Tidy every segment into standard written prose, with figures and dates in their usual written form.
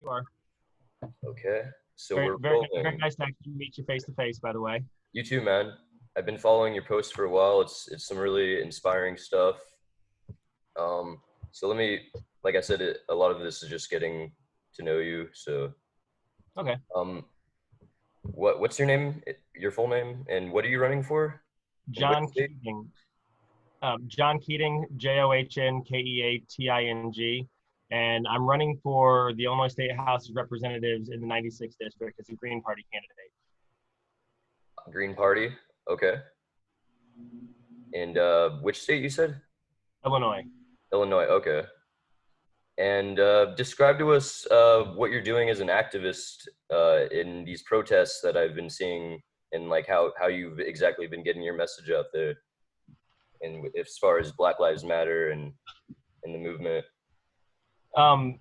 You are. Okay, so Very, we're very, very rolling. nice to actually meet you face to face, by the way. You too, man. I've been following your posts for a while. It's some really inspiring stuff. Um, so let me, like I said, a lot of this is just getting to know you. So, Okay. um, what's your name? Your full name, and what are you running for? In which John state? Keating. John Keating, JohnKeating. And I'm running for the Illinois State House of Representatives in the 96th district as a Green Party candidate. Green Party. Okay. And which state you said? Illinois. Illinois. Okay. And describe to us what you're doing as an activist in these protests that I've been seeing, and like how you've exactly been getting your message out there, and as far as Black Lives Matter and the movement. Um,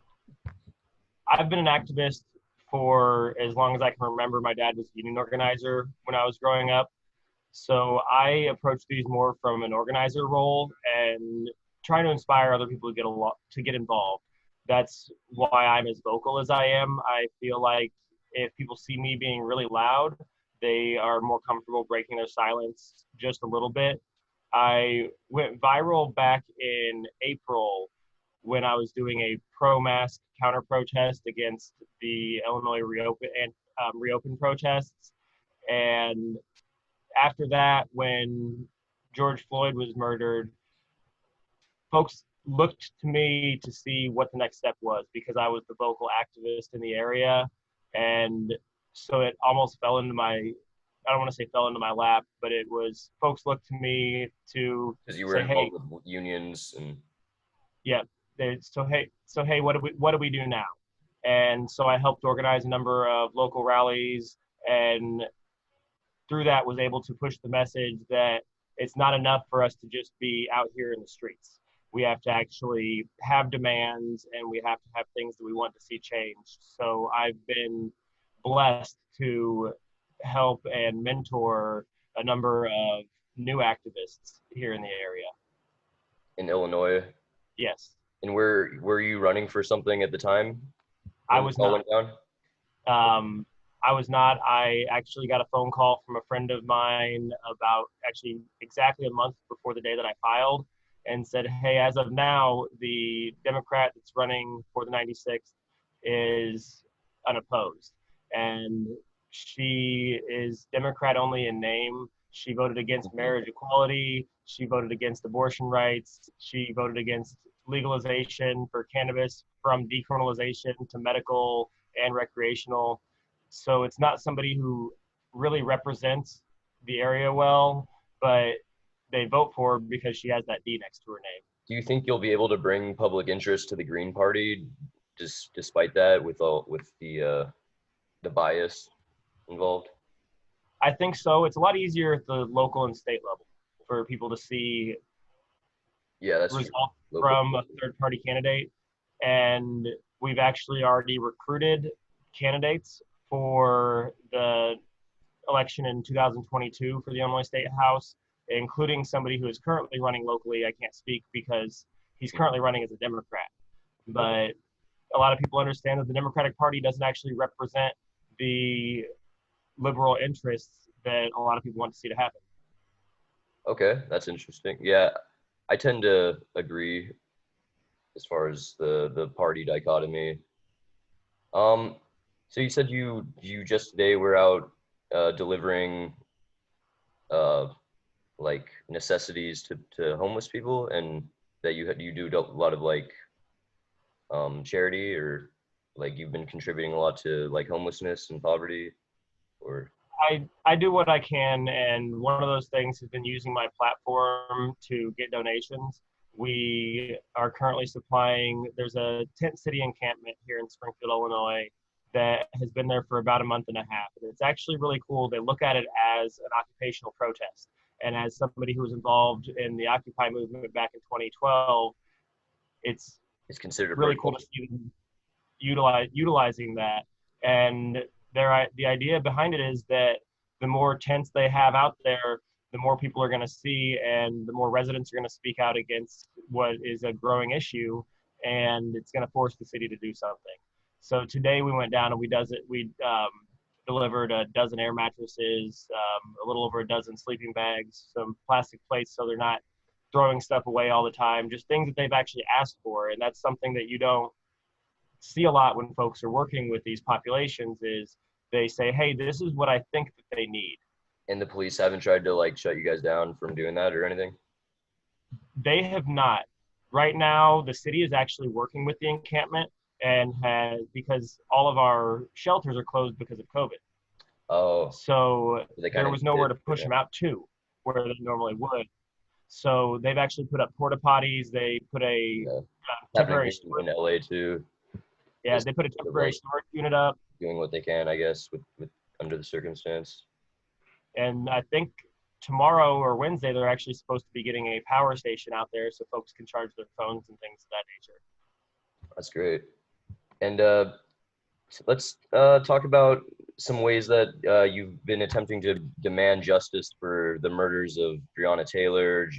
I've been an activist for as long as I can remember. My dad was a union organizer when I was growing up. So I approach these more from an organizer role and trying to inspire other people to get involved. That's why I'm as vocal as I am. I feel like if people see me being really loud, they are more comfortable breaking their silence just a little bit. I went viral back in April when I was doing a pro-mask counter protest against the Illinois reopen protests, and after that, when George Floyd was murdered, folks looked to me to see what the next step was because I was the vocal activist in the area. And so it almost fell into I don't want to say fell into my lap, but it was folks looked to me to Because you were say, hey, involved with unions and yeah, so hey, what do we do now? And so I helped organize a number of local rallies, and through that was able to push the message that it's not enough for us to just be out here in the streets. We have to actually have demands, and we have to have things that we want to see changed. So I've been blessed to help and mentor a number of new activists here in the area. in Illinois. Yes, And where were you running for something at the time I when this was all not. went down? Um, I was not. I actually got a phone call from a friend of mine about actually exactly a month before the day that I filed and said, hey, as of now, the Democrat that's running for the 96th is unopposed. And she is Democrat only in name. She voted against Mhm. marriage equality. She voted against abortion rights. She voted against legalization for cannabis from decriminalization to medical and recreational. So it's not somebody who really represents the area well, but they vote for her because she has that D next to her name. Do you think you'll be able to bring public interest to the Green Party, just despite that, with the bias involved? I think so. It's a lot easier at the local and state level for people to see Yeah, that's true. results Local. from a third party candidate. And we've actually already recruited candidates for the election in 2022 for the Illinois State House, including somebody who is currently running locally. I can't speak because he's currently running as a Democrat. Okay. But a lot of people understand that the Democratic Party doesn't actually represent the liberal interests that a lot of people want to see to happen. Okay, that's interesting. Yeah, I tend to agree as far as the party dichotomy. Um, so you said you just today were out delivering uh like necessities to homeless people, and that you do a lot of like charity, or like you've been contributing a lot to like homelessness and poverty, or I do what I can, and one of those things has been using my platform to get donations. We are currently supplying, there's a tent city encampment here in Springfield, Illinois, that has been there for about a month and a half. And it's actually really cool. They look at it as an occupational protest. And as somebody who was involved in the Occupy movement back in 2012, it's it's considered a really cool protest? to see them utilizing that. And the idea behind it is that the more tents they have out there, the more people are going to see, and the more residents are going to speak out against what is a growing issue, and it's going to force the city to do something. So today we went down and we delivered a dozen air mattresses, a little over a dozen sleeping bags, some plastic plates so they're not throwing stuff away all the time, just things that they've actually asked for. And that's something that you don't see a lot when folks are working with these populations is they say, hey, this is what I think that they need. And the police haven't tried to like shut you guys down from doing that or anything? They have not. Right now, the city is actually working with the encampment and has, because all of our shelters are closed because of COVID. Oh, So they there kind of was nowhere to push them out to where they normally would. So they've actually put up porta potties. They put a yeah. temporary Happening in LA too. yeah, Just they put a sort of temporary like storage unit up. doing what they can, I guess, with under the circumstance. And I think tomorrow or Wednesday, they're actually supposed to be getting a power station out there so folks can charge their phones and things of that nature. That's great. And so let's talk about some ways that you've been attempting to demand justice for the murders of Breonna Taylor,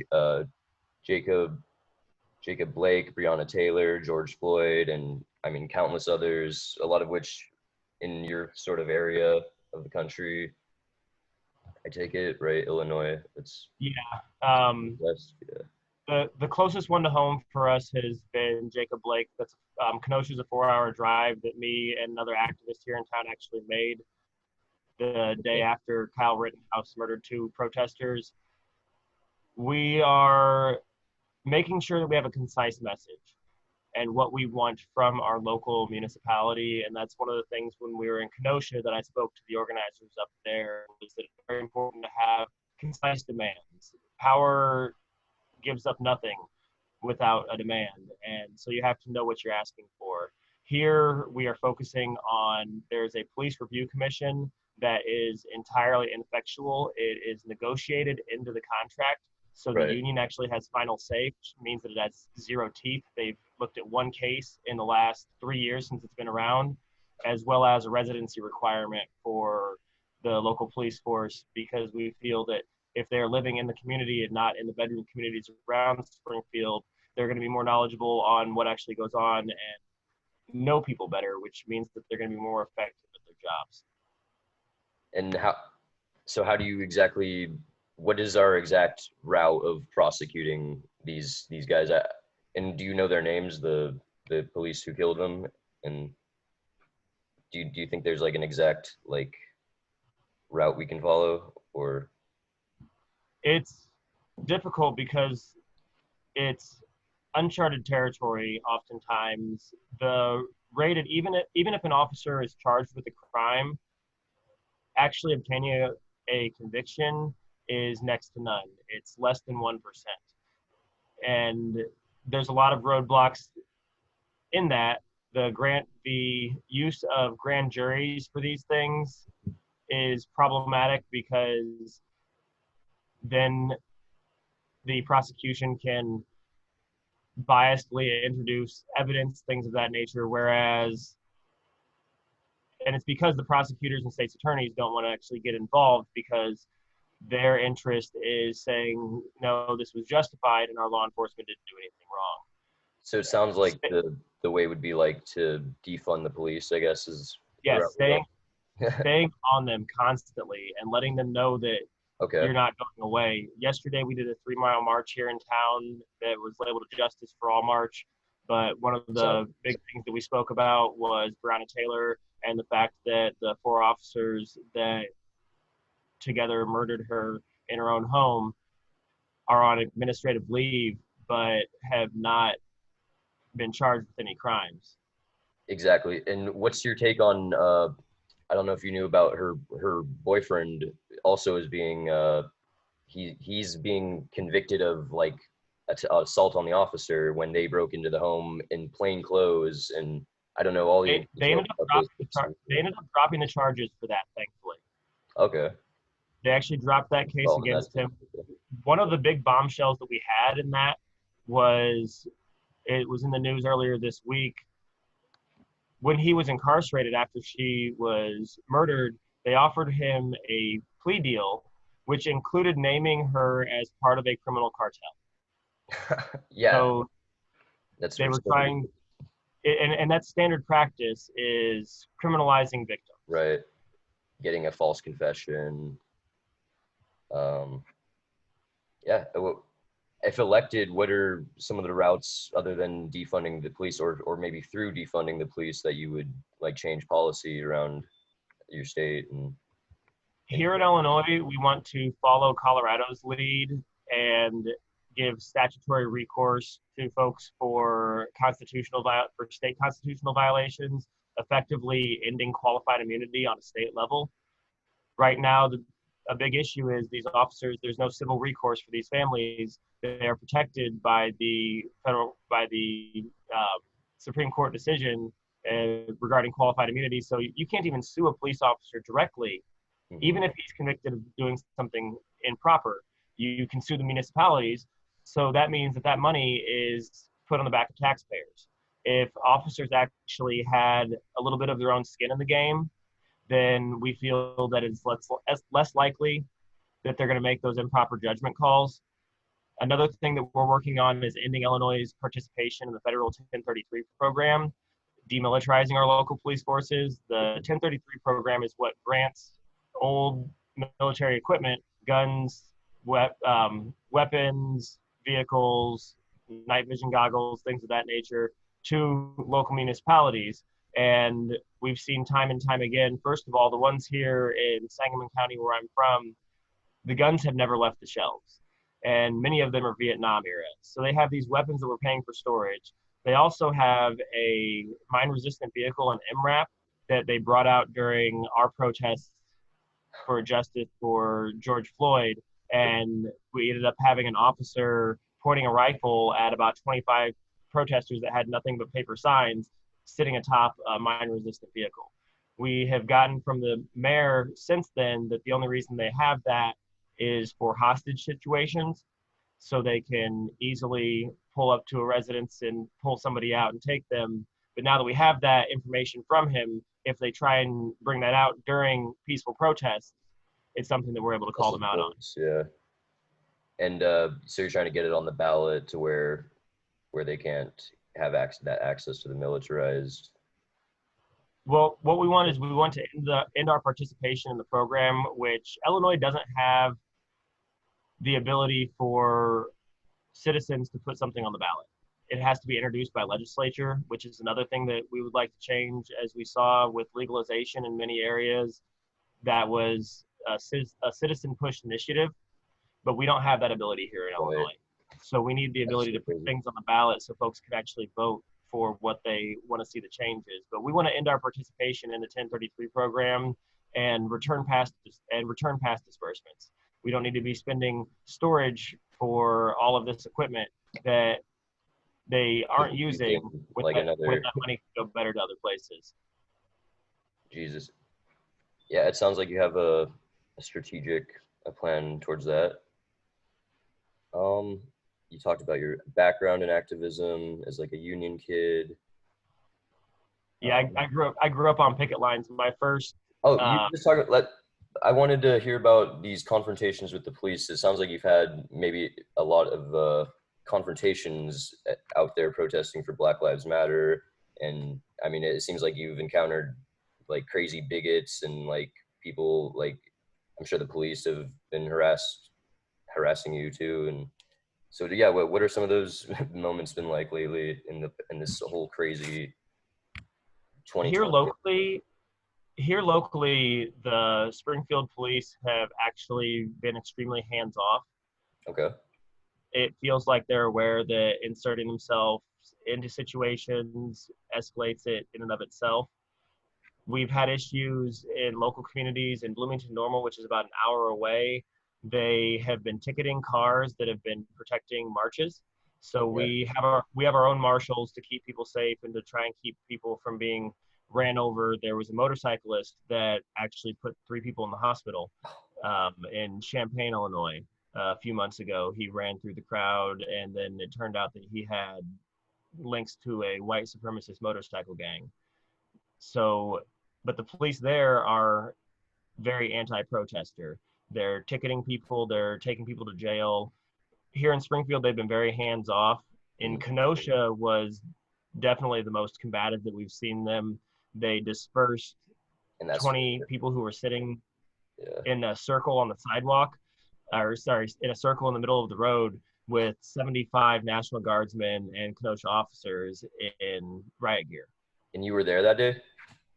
Jacob Jacob Blake, Breonna Taylor, George Floyd, and I mean countless others, a lot of which in your sort of area of the country. I take it, right? Illinois. It's Yeah. west. Yeah. The closest one to home for us has been Jacob Blake. That's Kenosha's a 4-hour drive that me and another activist here in town actually made the day after Kyle Rittenhouse murdered 2 protesters. We are making sure that we have a concise message and what we want from our local municipality. And that's one of the things when we were in Kenosha that I spoke to the organizers up there was that it's very important to have concise demands. Power gives up nothing without a demand. And so you have to know what you're asking for. Here we are focusing on there's a police review commission that is entirely ineffectual. It is negotiated into the contract. So the Right. union actually has final say, which means that it has 0 teeth. They've looked at 1 case in the last 3 years since it's been around, as well as a residency requirement for the local police force, because we feel that if they're living in the community and not in the bedroom communities around Springfield, they're going to be more knowledgeable on what actually goes on and know people better, which means that they're going to be more effective at their jobs. And how do you exactly, what is our exact route of prosecuting these guys? And do you know their names, the police who killed them? And do you think there's like an exact like route we can follow, or? It's difficult because it's uncharted territory oftentimes. The rated, even if an officer is charged with a crime, actually obtaining a conviction is next to none. It's less than 1%. And there's a lot of roadblocks in that. The use of grand juries for these things is problematic because then the prosecution can biasedly introduce evidence, things of that nature, whereas, and it's because the prosecutors and state's attorneys don't want to actually get involved because their interest is saying, no, this was justified and our law enforcement didn't do anything wrong. So it sounds like the way would be like to defund the police, I guess, is the Yes, route staying on them constantly and letting them know that Okay. you're not going away. Yesterday, we did a 3-mile march here in town that was labeled a Justice for All march. But one of the big things that we spoke about was Breonna Taylor and the fact that the 4 officers that together murdered her in her own home are on administrative leave, but have not been charged with any crimes. Exactly. And what's your take on I don't know if you knew about her boyfriend also is being he's being convicted of like assault on the officer when they broke into the home in plain clothes, and I don't know all the They ended up dropping the charges for that, thankfully. Okay. They actually dropped that case against him. One of the big bombshells that we had in that was, it was in the news earlier this week, when he was incarcerated after she was murdered, they offered him a plea deal, which included naming her as part of a criminal cartel. Yeah. So That's they were trying, and that standard practice is criminalizing victims. Right. Getting a false confession. Um, yeah. If elected, what are some of the routes other than defunding the police, or maybe through defunding the police, that you would like change policy around your state and Here in Illinois, we want to follow Colorado's lead and give statutory recourse to folks for state constitutional violations, effectively ending qualified immunity on a state level. Right now, a big issue is these officers. There's no civil recourse for these families. They are protected by the Supreme Court decision regarding qualified immunity. So you can't even sue a police officer directly, even if he's convicted of doing something improper. You can sue the municipalities. So that means that money is put on the back of taxpayers. If officers actually had a little bit of their own skin in the game, then we feel that it's less likely that they're going to make those improper judgment calls. Another thing that we're working on is ending Illinois' participation in the federal 1033 program, demilitarizing our local police forces. The 1033 program is what grants old military equipment, guns, weapons, vehicles, night vision goggles, things of that nature, to local municipalities. And we've seen time and time again, first of all, the ones here in Sangamon County where I'm from, the guns have never left the shelves. And many of them are Vietnam era. So they have these weapons that we're paying for storage. They also have a mine-resistant vehicle, an MRAP, that they brought out during our protests for justice for George Floyd. And we ended up having an officer pointing a rifle at about 25 protesters that had nothing but paper signs sitting atop a mine-resistant vehicle. We have gotten from the mayor since then that the only reason they have that is for hostage situations, so they can easily pull up to a residence and pull somebody out and take them. But now that we have that information from him, if they try and bring that out during peaceful protests, it's something that we're able to call them out on. Yeah. And so you're trying to get it on the ballot to where they can't have access to the militarized. Well, what we want is we want to end our participation in the program, which Illinois doesn't have the ability for citizens to put something on the ballot. It has to be introduced by legislature, which is another thing that we would like to change. As we saw with legalization in many areas, that was a citizen push initiative, but we don't have that ability here in Illinois. So we need the ability to put things on the ballot so folks can actually vote for what they want to see the changes. But we want to end our participation in the 1033 program and return past disbursements. We don't need to be spending storage for all of this equipment that they aren't using when that money can go better to other places. Jesus. Yeah, it sounds like you have a strategic plan towards that. You talked about your background in activism as like a union kid. Yeah, I grew up on picket lines. My first. Oh, you just talk. I wanted to hear about these confrontations with the police. It sounds like you've had maybe a lot of confrontations out there protesting for Black Lives Matter, and I mean, it seems like you've encountered like crazy bigots and like people like I'm sure the police have been harassing you too, and so yeah, what are some of those moments been like lately in this whole crazy 2020? Here locally, the Springfield police have actually been extremely hands-off. Okay. It feels like they're aware that inserting themselves into situations escalates it in and of itself. We've had issues in local communities in Bloomington Normal, which is about an hour away. They have been ticketing cars that have been protecting marches. So we have our own marshals to keep people safe and to try and keep people from being ran over. There was a motorcyclist that actually put 3 people in the hospital in Champaign, Illinois, a few months ago. He ran through the crowd, and then it turned out that he had links to a white supremacist motorcycle gang. So, but the police there are very anti-protester. They're ticketing people. They're taking people to jail. Here in Springfield, they've been very hands-off. In Kenosha was definitely the most combative that we've seen them. They dispersed And that's 20 people who were sitting yeah. in a circle on the sidewalk, or sorry, in a circle in the middle of the road with 75 National Guardsmen and Kenosha officers in riot gear. And you were there that day?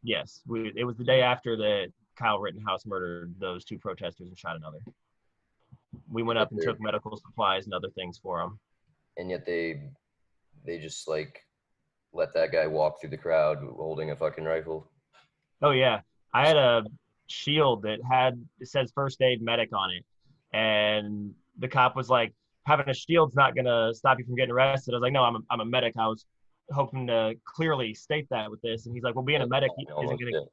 Yes, it was the day after that Kyle Rittenhouse murdered those two protesters and shot another. We went up and took medical supplies and other things for them. And yet they just like let that guy walk through the crowd holding a fucking rifle. Oh yeah, I had a shield that it says first aid medic on it, and the cop was like, "Having a shield's not gonna stop you from getting arrested." I was like, "No, I'm a medic." I was hoping to clearly state that with this, and he's like, "Well, being a medic isn't gonna."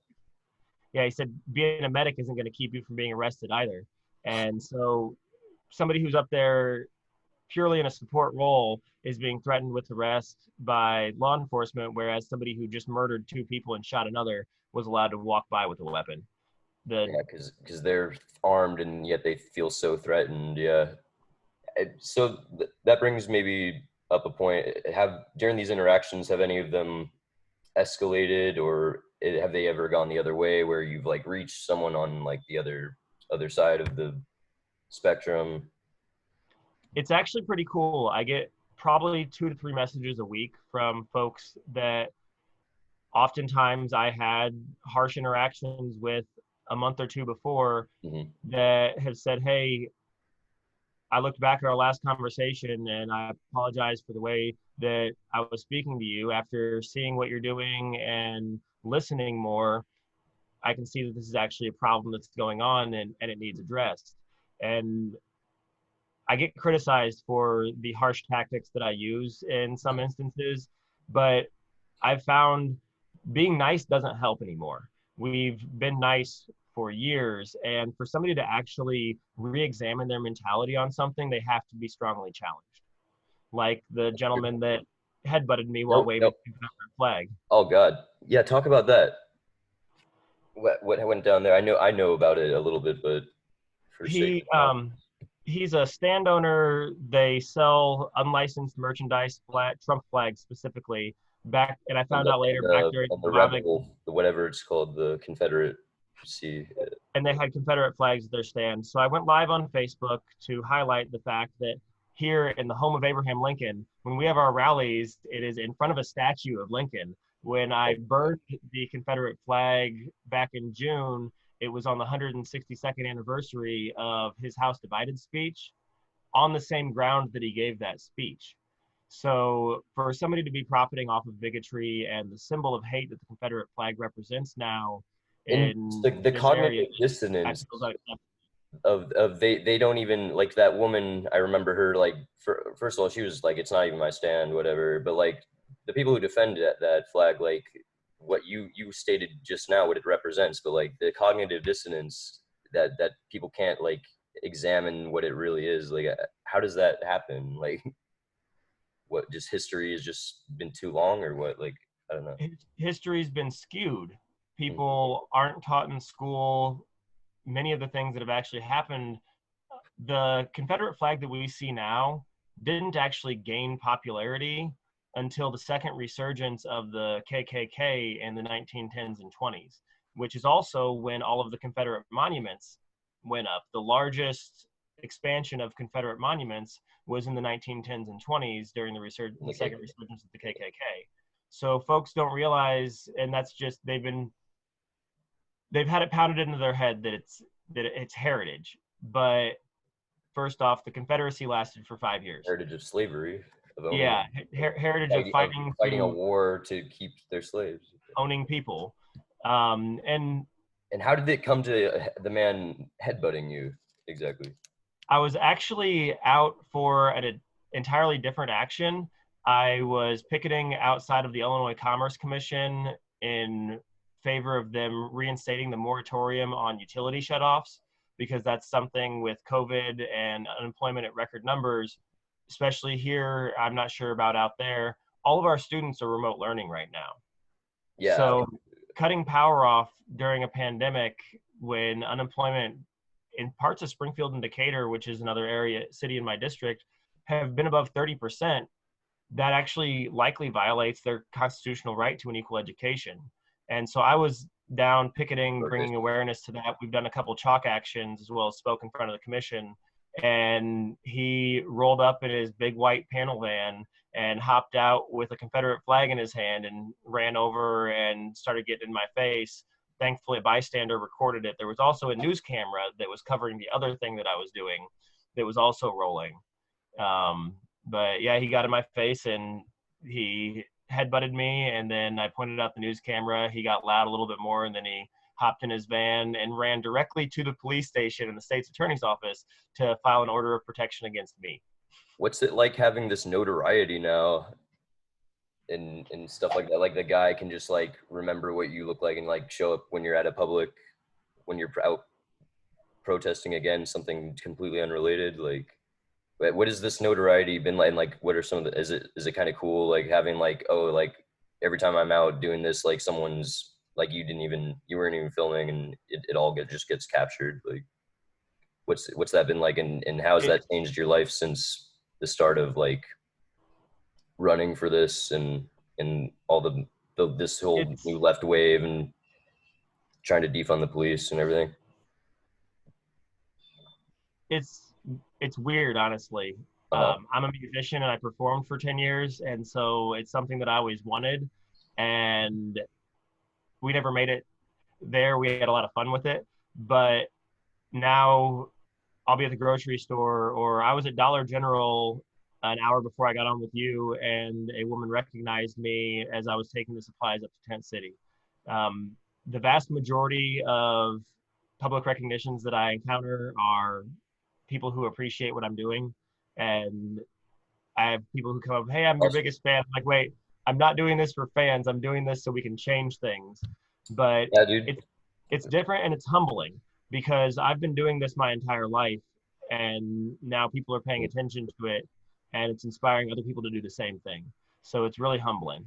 Yeah, he said being a medic isn't gonna keep you from being arrested either. And so, somebody who's up there purely in a support role is being threatened with arrest by law enforcement, whereas somebody who just murdered two people and shot another was allowed to walk by with a weapon. Yeah, because they're armed and yet they feel so threatened. Yeah. So that brings maybe up a point. Have during these interactions, have any of them escalated, or have they ever gone the other way where you've like reached someone on like the other side of the spectrum? It's actually pretty cool. I get probably 2 to 3 messages a week from folks that oftentimes I had harsh interactions with a month or two before Mm-hmm. that have said, "Hey, I looked back at our last conversation and I apologize for the way that I was speaking to you. After seeing what you're doing and listening more, I can see that this is actually a problem that's going on and it needs addressed." And I get criticized for the harsh tactics that I use in some instances, but I've found being nice doesn't help anymore. We've been nice for years, and for somebody to actually re-examine their mentality on something, they have to be strongly challenged. Like the gentleman that headbutted me while Nope, waving nope. the Confederate flag. Oh God. Yeah, talk about that. What went down there? I know about it a little bit, but for sake He of he's a stand owner. They sell unlicensed merchandise, Trump flags specifically. Back, and I found out later back during and the the rebel, the whatever it's called, the Confederate. See, and they had Confederate flags at their stand. So I went live on Facebook to highlight the fact that here in the home of Abraham Lincoln, when we have our rallies, it is in front of a statue of Lincoln. When I burned the Confederate flag back in June, it was on the 162nd anniversary of his House Divided speech on the same ground that he gave that speech. So for somebody to be profiting off of bigotry and the symbol of hate that the Confederate flag represents now in in the this area, cognitive dissonance feels like of they don't even like that woman. I remember her like first of all she was like it's not even my stand whatever, but like the people who defend that flag, like what you stated just now what it represents, but like the cognitive dissonance that people can't like examine what it really is, like how does that happen? Like what, just history has just been too long or what? Like I don't know. history's been skewed. Mhm. People aren't taught in school many of the things that have actually happened. The Confederate flag that we see now didn't actually gain popularity until the second resurgence of the KKK in the 1910s and 20s, which is also when all of the Confederate monuments went up. The largest expansion of Confederate monuments was in the 1910s and 20s during the second resurgence of the KKK. So folks don't realize, and that's just they've had it pounded into their head that it's heritage. But first off, the Confederacy lasted for 5 years. Heritage of slavery, of owning, Yeah, heritage of fighting a war to keep their slaves. owning people, and And how did it come to the man headbutting you exactly? I was actually out for an entirely different action. I was picketing outside of the Illinois Commerce Commission in favor of them reinstating the moratorium on utility shutoffs, because that's something with COVID and unemployment at record numbers, especially here. I'm not sure about out there. All of our students are remote learning right now. Yeah. So cutting power off during a pandemic when unemployment in parts of Springfield and Decatur, which is another city in my district, have been above 30%. that actually likely violates their constitutional right to an equal education. And so I was down picketing, bringing awareness to that. We've done a couple chalk actions as well as spoke in front of the commission. And he rolled up in his big white panel van and hopped out with a Confederate flag in his hand and ran over and started getting in my face. Thankfully, a bystander recorded it. There was also a news camera that was covering the other thing that I was doing that was also rolling. But yeah, he got in my face and he headbutted me, and then I pointed out the news camera. He got loud a little bit more, and then he hopped in his van and ran directly to the police station in the state's attorney's office to file an order of protection against me. What's it like having this notoriety now and stuff like that? Like the guy can just like remember what you look like and like show up when you're at a public, when you're out protesting against something completely unrelated. Like, what has this notoriety been like? And like, what are some of the, is it kind of cool? Like having like, oh, like every time I'm out doing this, like someone's like, you weren't even filming and it all just gets captured. Like, what's that been like? And how has that changed your life since the start of like running for this and all this whole new left wave and trying to defund the police and everything? It's weird, honestly. I'm a musician and I performed for 10 years, and so it's something that I always wanted, and we never made it there. We had a lot of fun with it, but now I'll be at the grocery store, or I was at Dollar General an hour before I got on with you, and a woman recognized me as I was taking the supplies up to Tent City. The vast majority of public recognitions that I encounter are people who appreciate what I'm doing. And I have people who come up, hey, I'm your biggest fan. I'm like, wait, I'm not doing this for fans. I'm doing this so we can change things. But yeah, dude. It's different and it's humbling because I've been doing this my entire life, and now people are paying attention to it, and it's inspiring other people to do the same thing. So it's really humbling.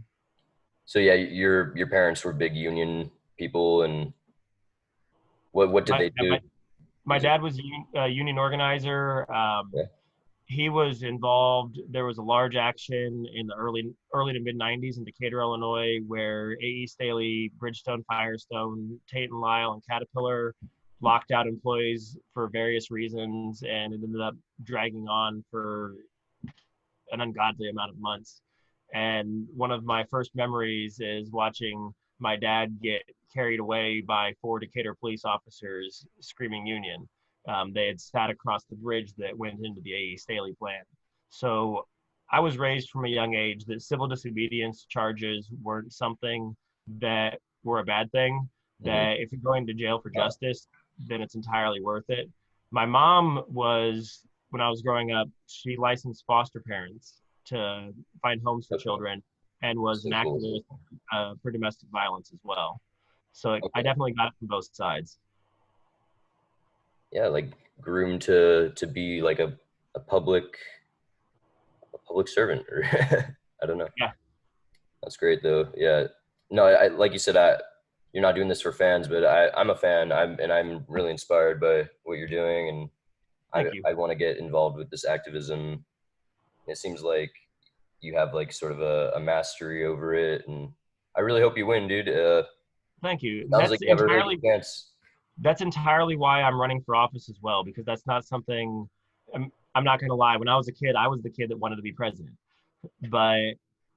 So yeah, your parents were big union people, and what did they do? My dad was a union organizer. Yeah. He was involved. There was a large action in the early to mid 90s in Decatur, Illinois, where A.E. Staley, Bridgestone, Firestone, Tate and Lyle, and Caterpillar locked out employees for various reasons, and it ended up dragging on for an ungodly amount of months. And one of my first memories is watching my dad get carried away by 4 Decatur police officers screaming union. They had sat across the bridge that went into the A.E. Staley plant. So I was raised from a young age that civil disobedience charges weren't something that were a bad thing, that if you're going to jail for justice, then it's entirely worth it. My mom was, when I was growing up, she licensed foster parents to find homes for children and was an activist for domestic violence as well. So I definitely got it from both sides. Yeah, like groomed to be like a public servant, or I don't know. Yeah. That's great though. Yeah. No, I like you said, you're not doing this for fans, but I'm a fan. I'm really inspired by what you're doing, and I want to get involved with this activism. It seems like you have like sort of a mastery over it, and I really hope you win, dude. Thank you. Sounds like you have a really good chance. That's entirely why I'm running for office as well, because that's not something, I'm not going to lie. When I was a kid, I was the kid that wanted to be president, but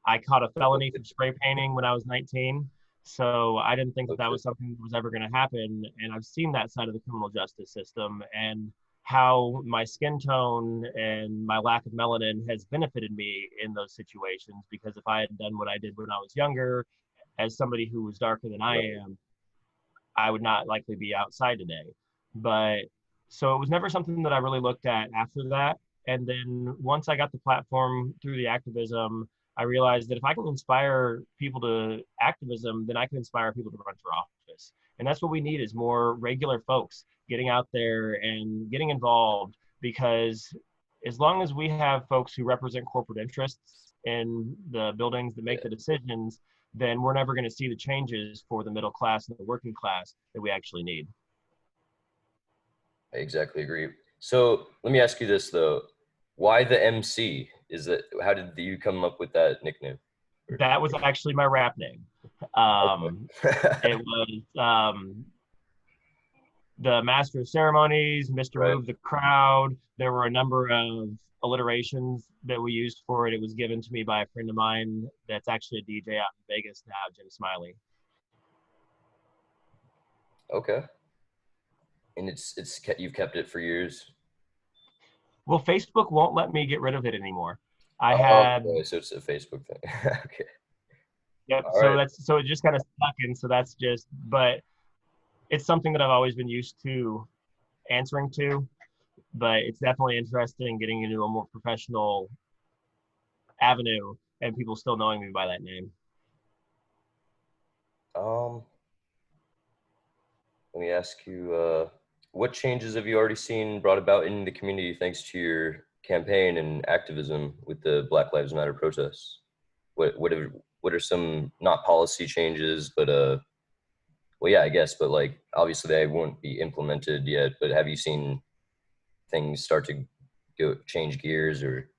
I caught a felony for spray painting when I was 19. So I didn't think that was something that was ever going to happen. And I've seen that side of the criminal justice system and how my skin tone and my lack of melanin has benefited me in those situations. Because if I had done what I did when I was younger, as somebody who was darker than I am, I would not likely be outside today. But so it was never something that I really looked at after that. And then once I got the platform through the activism, I realized that if I can inspire people to activism, then I can inspire people to run for office. And that's what we need, is more regular folks getting out there and getting involved, because as long as we have folks who represent corporate interests in the buildings that make the decisions, then we're never going to see the changes for the middle class and the working class that we actually need. I exactly agree. So let me ask you this though. Why the MC? Is it, how did you come up with that nickname? That was actually my rap name. Okay. It was the Master of Ceremonies, Mr. Right. Move the Crowd. There were a number of alliterations that we used for it. It was given to me by a friend of mine that's actually a DJ out in Vegas now, Jim Smiley. Okay. And you've kept it for years. Well, Facebook won't let me get rid of it anymore. I Oh, had, okay. So it's a Facebook thing. Okay. yep. All So right. so it just kind of stuck in. So that's just, but it's something that I've always been used to answering to. But it's definitely interesting getting into a more professional avenue and people still knowing me by that name. Um, Let me ask you, what changes have you already seen brought about in the community thanks to your campaign and activism with the Black Lives Matter protests? What are some, not policy changes, but well, yeah, I guess, but like obviously they won't be implemented yet. But have you seen things start to go change gears or?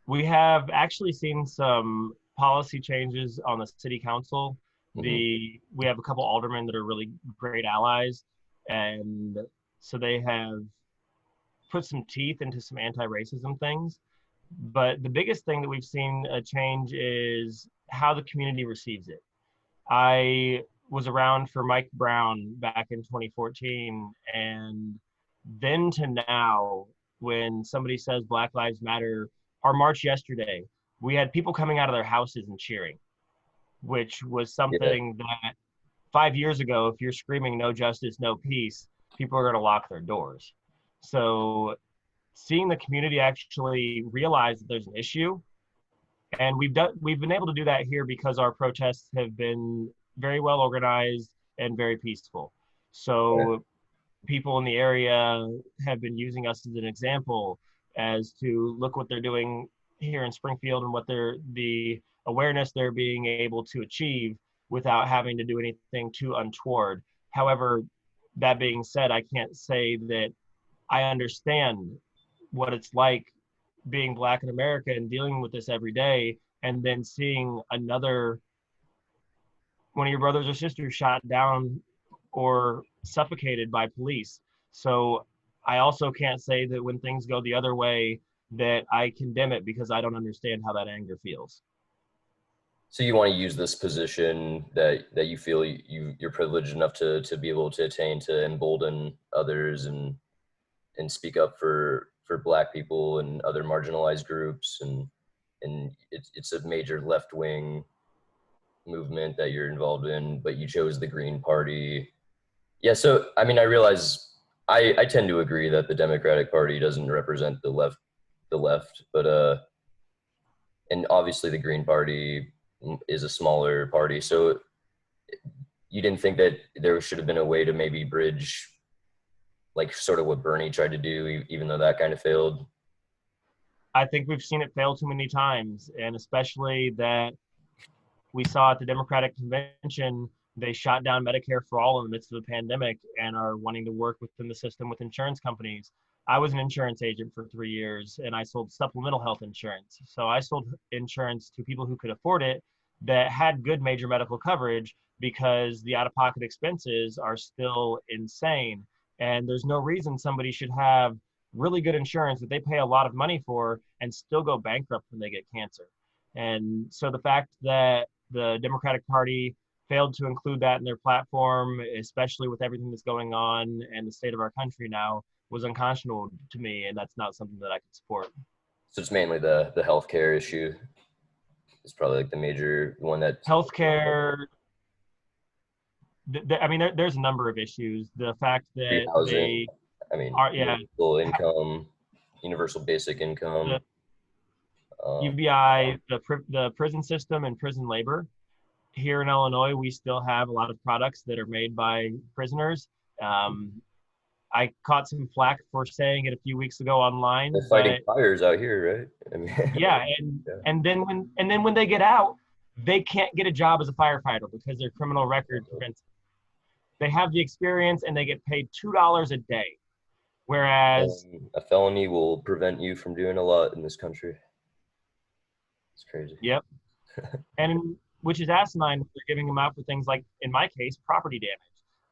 We have actually seen some policy changes on the city council. Mhm. We have a couple aldermen that are really great allies, and so they have put some teeth into some anti-racism things. But the biggest thing that we've seen a change is how the community receives it. I was around for Mike Brown back in 2014, and then to now, when somebody says Black Lives Matter, our march yesterday, we had people coming out of their houses and cheering, which was Yeah. something that 5 years ago, if you're screaming no justice, no peace, people are going to lock their doors. So seeing the community actually realize that there's an issue, and we've been able to do that here because our protests have been very well organized and very peaceful. Okay. So people in the area have been using us as an example as to look what they're doing here in Springfield and what the awareness they're being able to achieve without having to do anything too untoward. However, that being said, I can't say that I understand what it's like being Black in America and dealing with this every day, and then seeing another one of your brothers or sisters shot down or suffocated by police. So I also can't say that when things go the other way that I condemn it because I don't understand how that anger feels. So you want to use this position that you feel you're privileged enough to be able to attain to embolden others and speak up for Black people and other marginalized groups, and it's a major left wing movement that you're involved in, but you chose the Green Party. Yeah, so I mean, I realize I tend to agree that the Democratic Party doesn't represent the left, but and obviously the Green Party is a smaller party. So you didn't think that there should have been a way to maybe bridge like sort of what Bernie tried to do, even though that kind of failed? I think we've seen it fail too many times, and especially that we saw at the Democratic convention, they shot down Medicare for all in the midst of a pandemic and are wanting to work within the system with insurance companies. I was an insurance agent for 3 years and I sold supplemental health insurance. So I sold insurance to people who could afford it that had good major medical coverage because the out of pocket expenses are still insane. And there's no reason somebody should have really good insurance that they pay a lot of money for and still go bankrupt when they get cancer. And so the fact that the Democratic Party failed to include that in their platform, especially with everything that's going on and the state of our country now, was unconscionable to me, and that's not something that I could support. So it's mainly the healthcare issue. It's probably like the major one that. Healthcare, I mean, there's a number of issues. The fact Free that housing. they I mean, are, yeah, universal income, universal basic the income. Um, UBI, the prison system and prison labor. Here in Illinois, we still have a lot of products that are made by prisoners. Um, I caught some flack for saying it a few weeks ago online, they're fighting but fires out here, right? I mean, yeah, yeah. and then when they get out, they can't get a job as a firefighter because their criminal record prevents it. They have the experience and they get paid $2 a day. Whereas, A felony will prevent you from doing a lot in this country. It's crazy. yep, and which is asinine. They're giving them out for things like, in my case, property damage.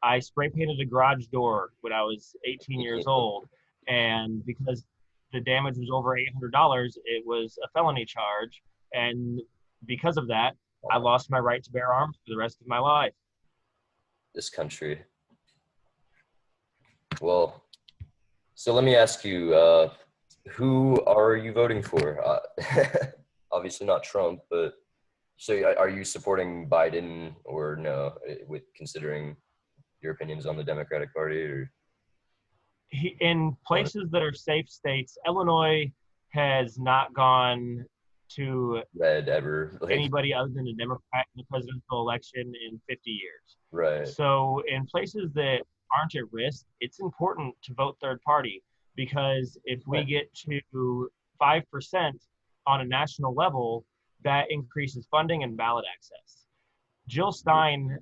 I spray painted a garage door when I was 18 years old, and because the damage was over $800, it was a felony charge, and because of that, I lost my right to bear arms for the rest of my life. This country. Well, so let me ask you, who are you voting for? Obviously not Trump, but so are you supporting Biden or no, with considering your opinions on the Democratic Party? Or In places that are safe states, Illinois has not gone to red ever, like, anybody other than a Democrat in the presidential election in 50 years. right. So in places that aren't at risk, it's important to vote third party, because if we get to 5% on a national level, that increases funding and ballot access. Jill Stein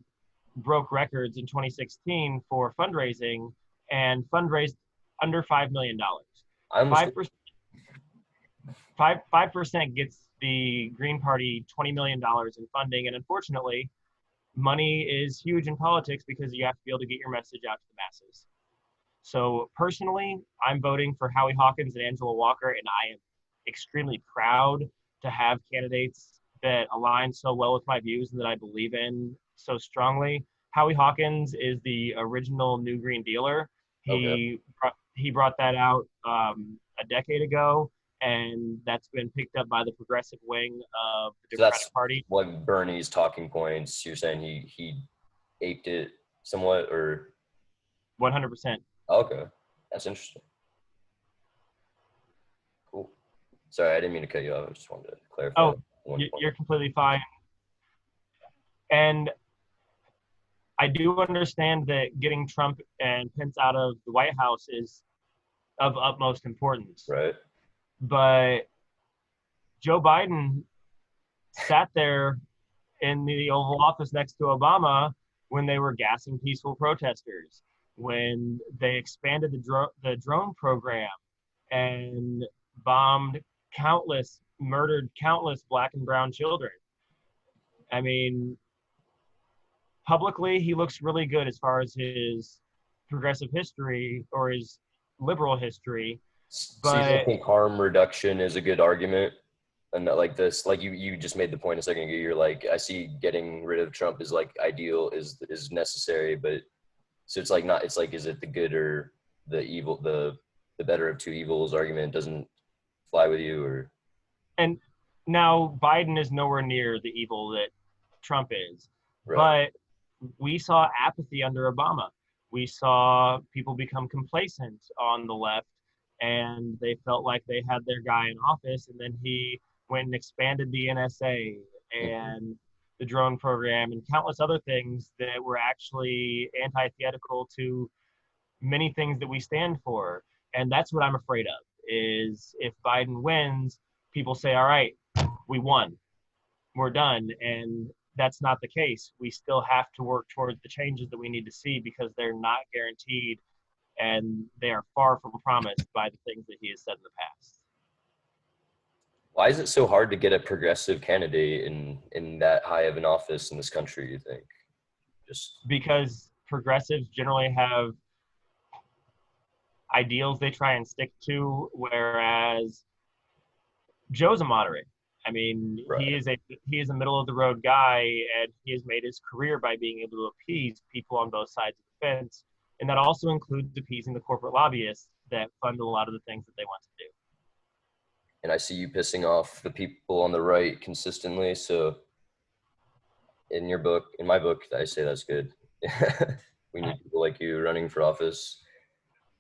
broke records in 2016 for fundraising and fundraised under $5 million. I almost 5%, 5% gets the Green Party $20 million in funding. And unfortunately, money is huge in politics because you have to be able to get your message out to the masses. So personally, I'm voting for Howie Hawkins and Angela Walker, and I am extremely proud to have candidates that align so well with my views and that I believe in so strongly. Howie Hawkins is the original New Green Dealer. He brought that out a decade ago, and that's been picked up by the progressive wing of the Democratic Party. What Bernie's talking points, you're saying he aped it somewhat, or 100%. Okay, that's interesting. Cool. Sorry, I didn't mean to cut you off. I just wanted to clarify. Oh, you're completely fine. And I do understand that getting Trump and Pence out of the White House is of utmost importance. Right. But Joe Biden sat there in the Oval Office next to Obama when they were gassing peaceful protesters, when they expanded the drone program and murdered countless Black and brown children. I mean, publicly, he looks really good as far as his progressive history or his liberal history. But so you think harm reduction is a good argument? And that, like this, like you just made the point a second ago, you're like, I see getting rid of Trump is like ideal, is necessary, but so it's like not, it's like, is it the good or the evil, the better of two evils argument doesn't fly with you? Or and now Biden is nowhere near the evil that Trump is. right. But we saw apathy under Obama. We saw people become complacent on the left, and they felt like they had their guy in office, and then he went and expanded the NSA and the drone program and countless other things that were actually antithetical to many things that we stand for. And that's what I'm afraid of, is if Biden wins, people say, all right, we won, we're done. And that's not the case. We still have to work towards the changes that we need to see, because they're not guaranteed, and they are far from promised by the things that he has said in the past. Why is it so hard to get a progressive candidate in that high of an office in this country, you think? Just because progressives generally have ideals they try and stick to, whereas Joe's a moderate. I mean, right. he is a middle of the road guy, and he has made his career by being able to appease people on both sides of the fence, and that also includes appeasing the corporate lobbyists that fund a lot of the things that they want to do. And I see you pissing off the people on the right consistently. So in my book, I say that's good. We need people like you running for office.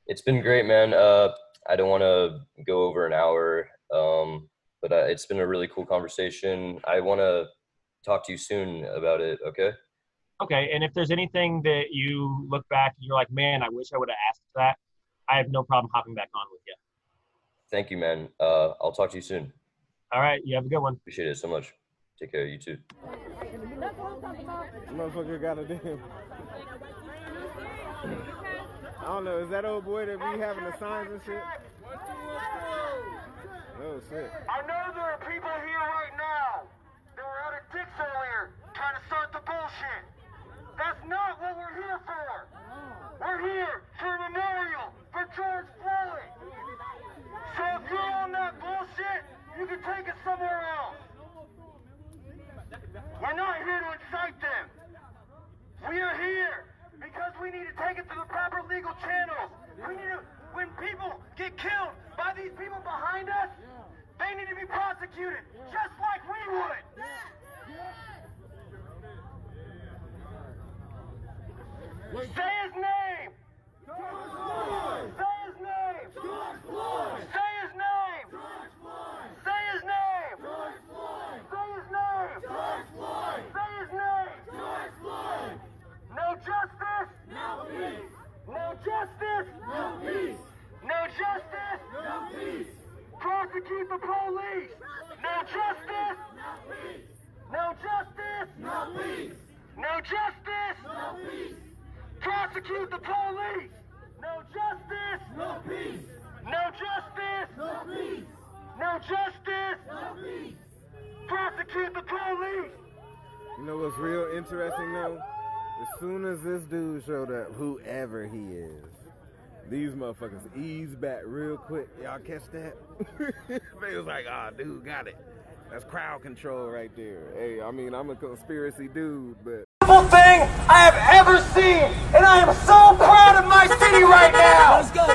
It's been great, man. I don't want to go over an hour, but it's been a really cool conversation. I want to talk to you soon about it, okay? Okay, and if there's anything that you look back and you're like, man, I wish I would have asked that, I have no problem hopping back on with you. Thank you, man. I'll talk to you soon. All right, you have a good one. Appreciate it so much. Take care, you too. Motherfucker got a damn. I don't know, is that old boy that be having the signs and shit? Oh shit. I know there are people here right now that were out at Dick's earlier trying to start the bullshit. That's not what we're here for. We're here for a memorial for George Floyd. So if you're on that bullshit, you can take it somewhere else. We're not here to incite them. We are here because we need to take it through the proper legal channels. We need to, when people get killed by these people behind us, they need to be prosecuted just like we would. Say his name. Say his name. Say his name. Say his name. Say his name. Say his name. No justice. No peace. No justice. No peace. No justice. No peace. Prosecute the police. No justice. No peace. No justice. No peace. No justice. No peace. Prosecute the police. No justice. No peace. No justice. No peace. No justice. No peace. Prosecute the police. You know what's real interesting though? As soon as this dude showed up, whoever he is, these motherfuckers eased back real quick. Y'all catch that? They was like, ah, dude, got it. That's crowd control right there. Hey, I mean, I'm a conspiracy dude, but... Thing I have ever seen, and I am so proud of my city right now. Let's go.